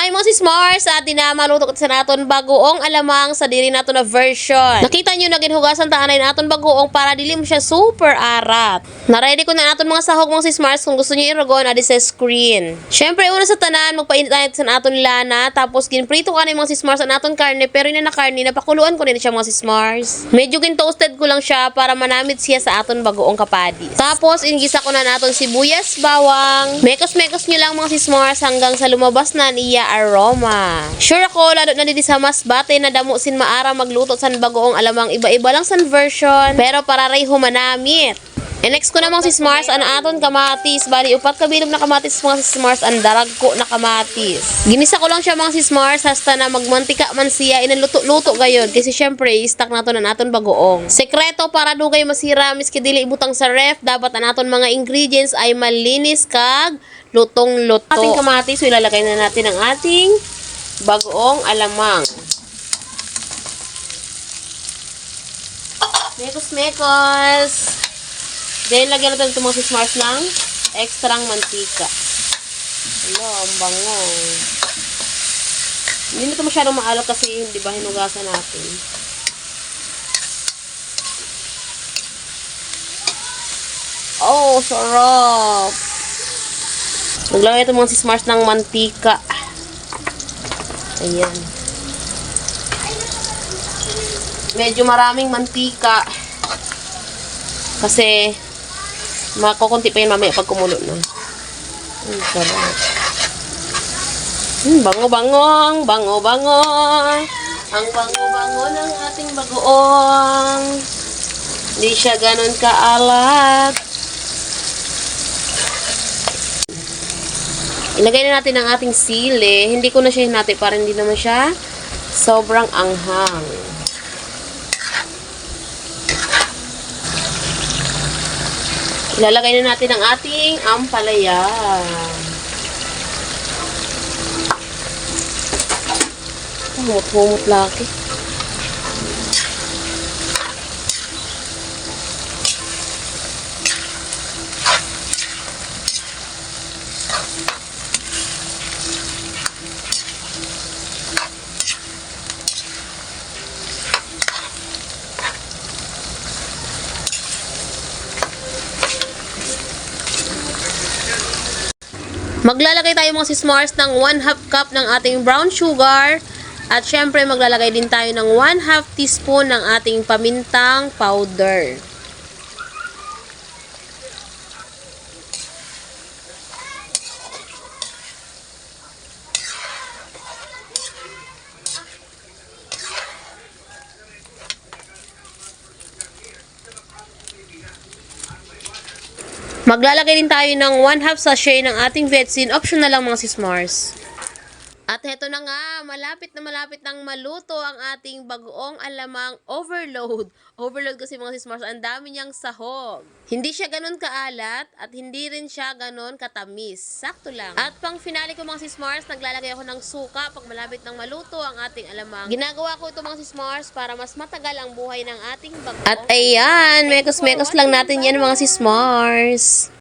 Hi mga sis Mars, at dinamaluto sa naton bagoong alamang sa diri nato na version. Nakita nyo na ginhugasan taanay naton bagoong para dili mo siya super arat. Na-ready ko na naton mga sahog mga sis Mars kung gusto niyo i-rogon adi sa screen. Syempre una sa tanan magpainit tayo sa naton lana tapos ginprito ko na mga sis Mars sa naton karne pero ina na karne napakuluan ko din siya mga sis Mars. Medyo gin-toasted ko lang siya para manamit siya sa aton bagoong kapadi. Tapos ingisa ko na naton sibuyas, bawang. Mekos-mekos nyo lang mga sis Mars hanggang sa lumabas na niya aroma. Sure ako, lalo na dito sa mas bate na damo sin maara magluto san bagoong alamang iba-iba lang san version, pero para ray humanamit. And next ko na mga sis Mars, ang aton kamatis. Bali, upat kabilog na kamatis mga sis Mars, ang daragko na kamatis. Ginisa ko lang siya mga sis Mars, hasta na magmantika man siya, inaluto-luto gayon. Kasi syempre, stock nato na naton bagoong. Sekreto para dugay masira, miski dili ibutang sa ref, dapat ang aton mga ingredients ay malinis kag lutong-luto. Ating kamatis, so ilalagay na natin ang ating bagoong alamang. Mekos-mekos. Then, lagyan natin ito mga sis Mars ng extrang mantika. Hello, ang bango. Hindi na ito masyadong maalok kasi hindi ba hinugasan natin. Oh, sarap! Maglagay ito mga sis Mars ng mantika. Ayan. Medyo maraming mantika. Kasi, makukunti pa yun mamaya pag kumulo na. Sarap. Bango-bango, bango-bango. Ang bango-bango ng ating bagoong. Hindi siya ganun kaalat. Ilagay na natin ang ating sili. Hindi ko na siya hinati para hindi naman siya sobrang anghang. Ilalagay na natin ang ating ampalaya. Humot-humot laki. Maglalagay tayo mga sis Mars ng 1/2 cup ng ating brown sugar. At syempre maglalagay din tayo ng 1/2 teaspoon ng ating pamintang powder. Maglalagay din tayo ng 1/2 sachet ng ating Vetsin. Optional lang mga sis Mars. At heto na nga, malapit nang maluto ang ating bagoong alamang overload. Overload kasi mga sis Mars, ang dami niyang sahog. Hindi siya ganun kaalat at hindi rin siya ganun katamis. Sakto lang. At pang finale ko mga sis Mars, naglalagay ako ng suka pag malapit nang maluto ang ating alamang. Ginagawa ko ito mga sis Mars para mas matagal ang buhay ng ating bagoong. At ayan, mekos-mekos lang natin yan mga sis Mars.